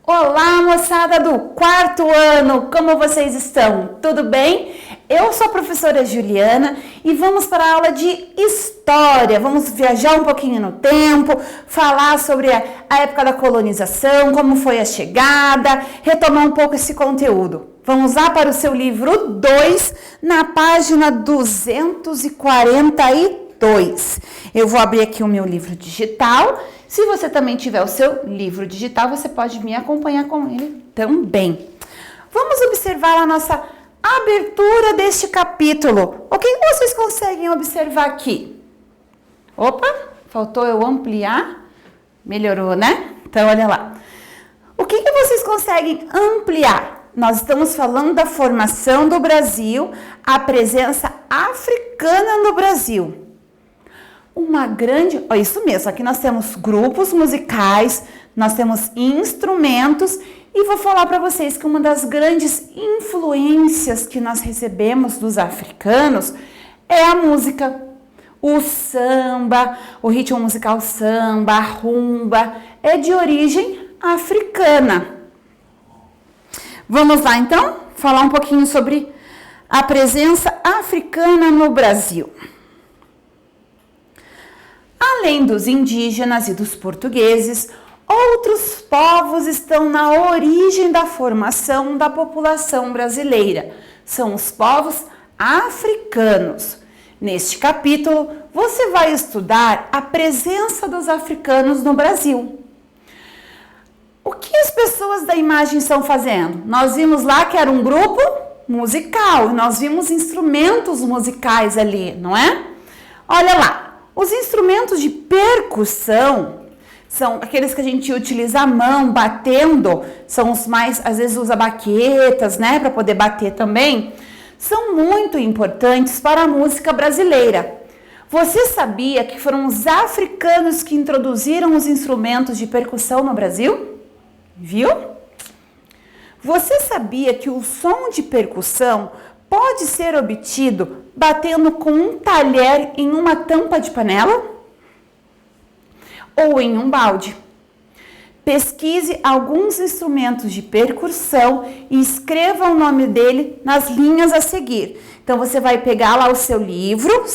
Olá, moçada do quarto ano, como vocês estão? Tudo bem? Eu sou a professora Juliana e vamos para a aula de História. Vamos viajar um pouquinho no tempo, falar sobre a época da colonização, como foi a chegada, retomar um pouco esse conteúdo. Vamos lá para o seu livro 2, na página 242. Eu vou abrir aqui o meu livro digital. Se você também tiver o seu livro digital, você pode me acompanhar com ele também. Vamos observar a nossa abertura deste capítulo. O que vocês conseguem observar aqui? Opa, faltou eu ampliar. Melhorou, né? Então, olha lá. O que vocês conseguem ampliar? Nós estamos falando da formação do Brasil, a presença africana no Brasil. Isso mesmo, aqui nós temos grupos musicais, nós temos instrumentos e vou falar para vocês que uma das grandes influências que nós recebemos dos africanos é a música. O samba, o ritmo musical samba, a rumba, é de origem africana. Vamos lá então, falar um pouquinho sobre a presença africana no Brasil. Além dos indígenas e dos portugueses, outros povos estão na origem da formação da população brasileira. São os povos africanos. Neste capítulo, você vai estudar a presença dos africanos no Brasil. O que as pessoas da imagem estão fazendo? Nós vimos lá que era um grupo musical, nós vimos instrumentos musicais ali, não é? Olha lá. Os instrumentos de percussão são aqueles que a gente utiliza a mão, batendo, são os mais, às vezes usa baquetas, né, para poder bater também, são muito importantes para a música brasileira. Você sabia que foram os africanos que introduziram os instrumentos de percussão no Brasil? Viu? Você sabia que o som de percussão pode ser obtido batendo com um talher em uma tampa de panela ou em um balde. Pesquise alguns instrumentos de percussão e escreva o nome dele nas linhas a seguir. Então, você vai pegar lá o seu livro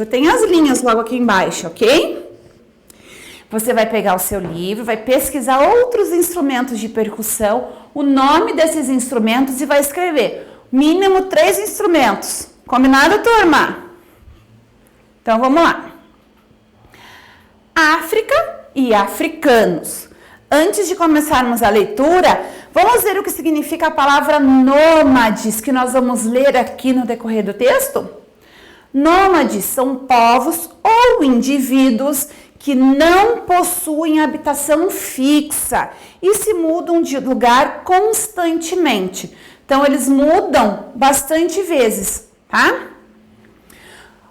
tem as linhas logo aqui embaixo, ok? Você vai pegar o seu livro, vai pesquisar outros instrumentos de percussão, o nome desses instrumentos e vai escrever mínimo 3 instrumentos. Combinado, turma? Então, vamos lá. África e africanos. Antes de começarmos a leitura, vamos ver o que significa a palavra nômades, que nós vamos ler aqui no decorrer do texto? Nômades são povos ou indivíduos que não possuem habitação fixa e se mudam de lugar constantemente. Então, eles mudam bastante vezes, tá?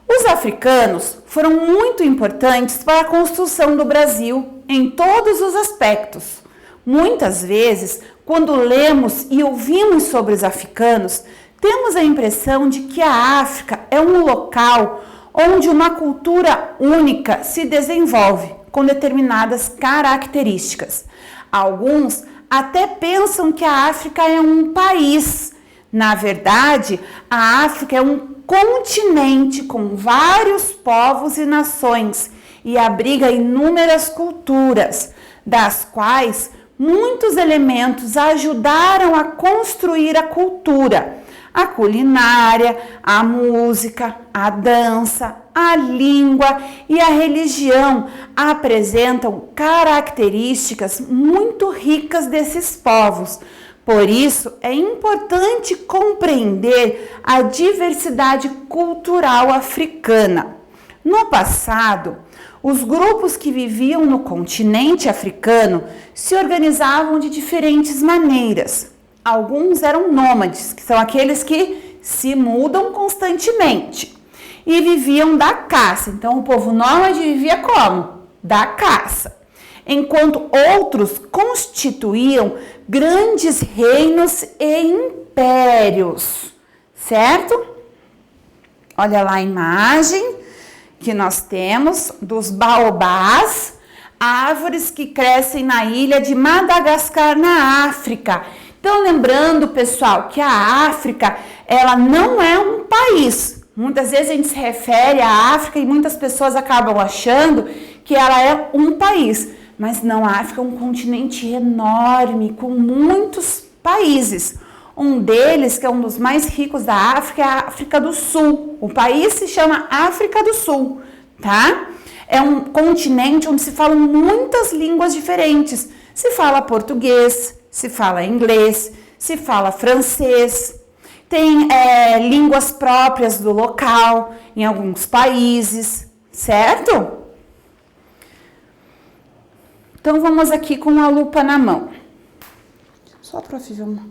Os africanos foram muito importantes para a construção do Brasil em todos os aspectos. Muitas vezes, quando lemos e ouvimos sobre os africanos, temos a impressão de que a África é um local onde uma cultura única se desenvolve com determinadas características. Alguns até pensam que a África é um país. Na verdade, a África é um continente com vários povos e nações e abriga inúmeras culturas, das quais muitos elementos ajudaram a construir a cultura. A culinária, a música, a dança, a língua e a religião apresentam características muito ricas desses povos. Por isso, é importante compreender a diversidade cultural africana. No passado, os grupos que viviam no continente africano se organizavam de diferentes maneiras. Alguns eram nômades, que são aqueles que se mudam constantemente e viviam da caça. Então, o povo nômade vivia como? Da caça. Enquanto outros constituíam grandes reinos e impérios, certo? Olha lá a imagem que nós temos dos baobás. A árvores que crescem na ilha de Madagascar, na África. Então, lembrando, pessoal, que a África, ela não é um país. Muitas vezes a gente se refere à África e muitas pessoas acabam achando que ela é um país. Mas não, a África é um continente enorme, com muitos países. Um deles, que é um dos mais ricos da África, é a África do Sul. O país se chama África do Sul, tá? É um continente onde se falam muitas línguas diferentes. Se fala português, se fala inglês, se fala francês. Tem línguas próprias do local em alguns países, certo? Então, vamos aqui com a lupa na mão. Só para filmar.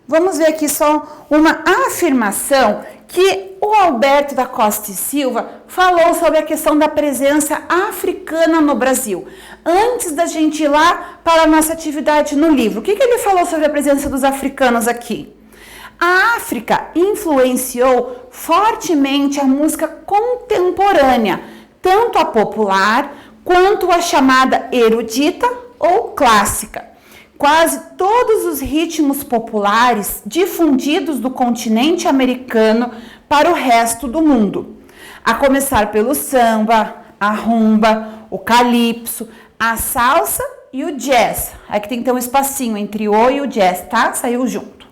Vamos ver aqui só uma afirmação que o Alberto da Costa e Silva falou sobre a questão da presença africana no Brasil. Antes da gente ir lá para a nossa atividade no livro, o que ele falou sobre a presença dos africanos aqui? A África influenciou fortemente a música contemporânea, tanto a popular quanto a chamada erudita ou clássica. Quase todos os ritmos populares difundidos do continente americano para o resto do mundo, a começar pelo samba, a rumba, o calypso, a salsa e o jazz. Aqui tem que ter um espacinho entre o e o jazz, tá? Saiu junto.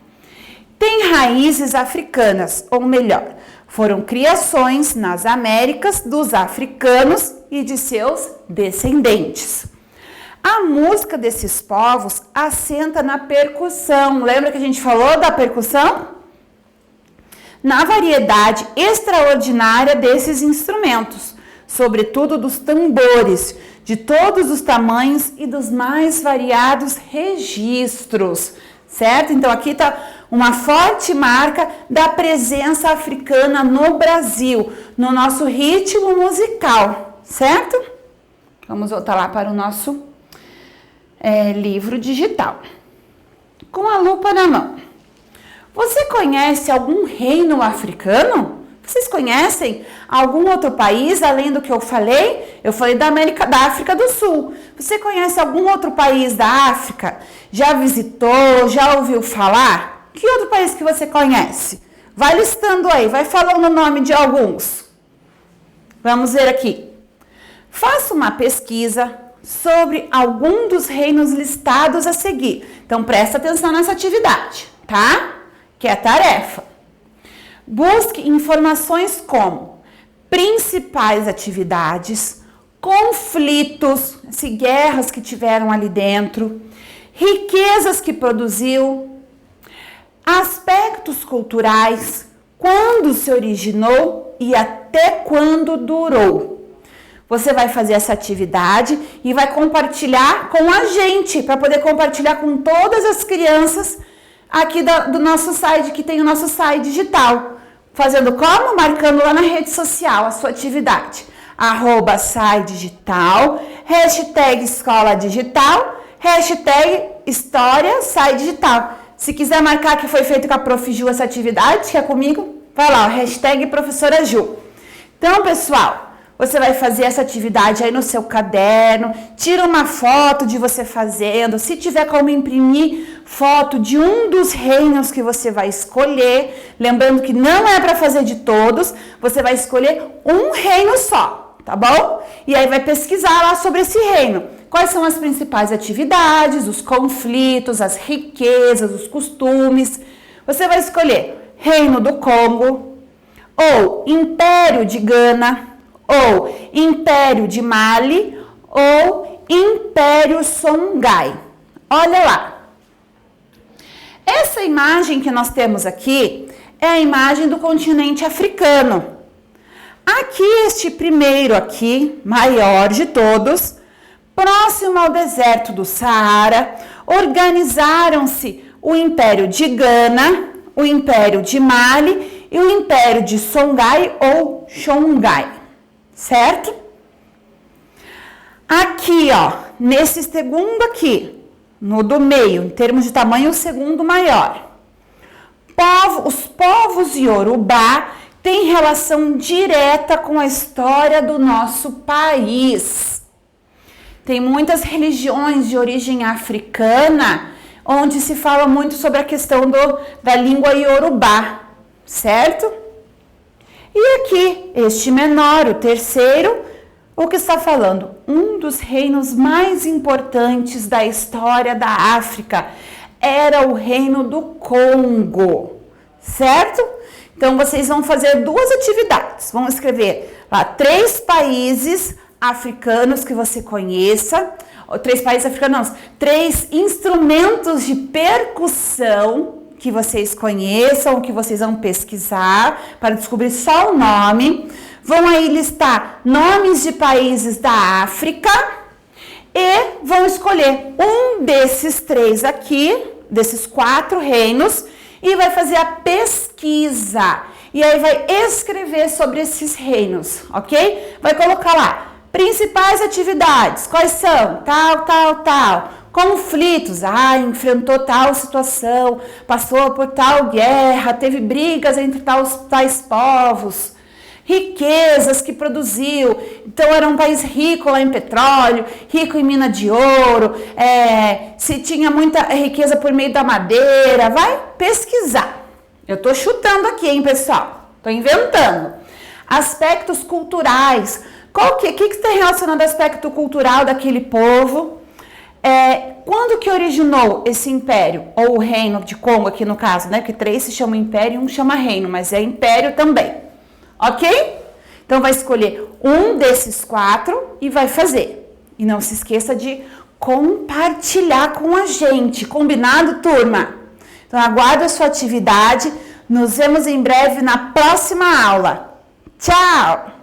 Tem raízes africanas, ou melhor, foram criações nas Américas dos africanos e de seus descendentes. A música desses povos assenta na percussão. Lembra que a gente falou da percussão? Na variedade extraordinária desses instrumentos, sobretudo dos tambores, de todos os tamanhos e dos mais variados registros, certo? Então aqui está uma forte marca da presença africana no Brasil, no nosso ritmo musical, certo? Vamos voltar lá para o nosso livro digital. Com a lupa na mão. Você conhece algum reino africano? Vocês conhecem algum outro país além do que eu falei? Eu falei da África do Sul. Você conhece algum outro país da África? Já visitou? Já ouviu falar? Que outro país que você conhece? Vai listando aí, vai falando o nome de alguns. Vamos ver aqui. Faça uma pesquisa sobre algum dos reinos listados a seguir. Então, presta atenção nessa atividade, tá? Que é a tarefa. Busque informações como principais atividades, conflitos, guerras que tiveram ali dentro, riquezas que produziu, aspectos culturais, quando se originou e até quando durou. Você vai fazer essa atividade e vai compartilhar com a gente, para poder compartilhar com todas as crianças aqui do nosso site, que tem o nosso site digital. Fazendo como? Marcando lá na rede social a sua atividade. @SaiDigital, hashtag Escola Digital, hashtag História SaiDigital. Se quiser marcar que foi feito com a Prof. Ju essa atividade, que é comigo, vai lá, hashtag Professora Ju. Então, pessoal, você vai fazer essa atividade aí no seu caderno, tira uma foto de você fazendo, se tiver como imprimir foto de um dos reinos que você vai escolher, lembrando que não é para fazer de todos, você vai escolher um reino só, tá bom? E aí vai pesquisar lá sobre esse reino. Quais são as principais atividades, os conflitos, as riquezas, os costumes. Você vai escolher Reino do Congo, ou Império de Gana, ou Império de Mali, ou Império Songhai. Olha lá. Essa imagem que nós temos aqui é a imagem do continente africano. Aqui, este primeiro aqui, maior de todos, próximo ao deserto do Saara, organizaram-se o Império de Gana, o Império de Mali e o Império de Songhai ou Songhai. Certo? Aqui, ó, nesse segundo aqui, no do meio, em termos de tamanho, o segundo maior. Os povos Yorubá, tem relação direta com a história do nosso país. Tem muitas religiões de origem africana onde se fala muito sobre a questão da língua iorubá, certo? E aqui, este menor, o terceiro, o que está falando? Um dos reinos mais importantes da história da África era o reino do Congo, certo? Então, vocês vão fazer duas atividades. Vão escrever lá 3 países africanos que você conheça. 3 países africanos, não, 3 instrumentos de percussão que vocês conheçam, que vocês vão pesquisar para descobrir só o nome. Vão aí listar nomes de países da África e vão escolher um desses 3 aqui, desses 4 reinos, e vai fazer a pesquisa. E aí vai escrever sobre esses reinos, ok? Vai colocar lá, principais atividades, quais são? Tal, tal, tal. Conflitos, enfrentou tal situação, passou por tal guerra, teve brigas entre tais povos. Riquezas que produziu, então era um país rico lá em petróleo, rico em mina de ouro, se tinha muita riqueza por meio da madeira, vai pesquisar. Eu tô chutando aqui, hein, pessoal? Tô inventando. Aspectos culturais. O que está relacionado ao aspecto cultural daquele povo? Quando que originou esse império? Ou o reino de Congo aqui no caso, né? Porque 3 se chamam império e 1 chama reino, mas é império também. Ok? Então, vai escolher um desses 4 e vai fazer. E não se esqueça de compartilhar com a gente. Combinado, turma? Então, aguardo a sua atividade. Nos vemos em breve na próxima aula. Tchau!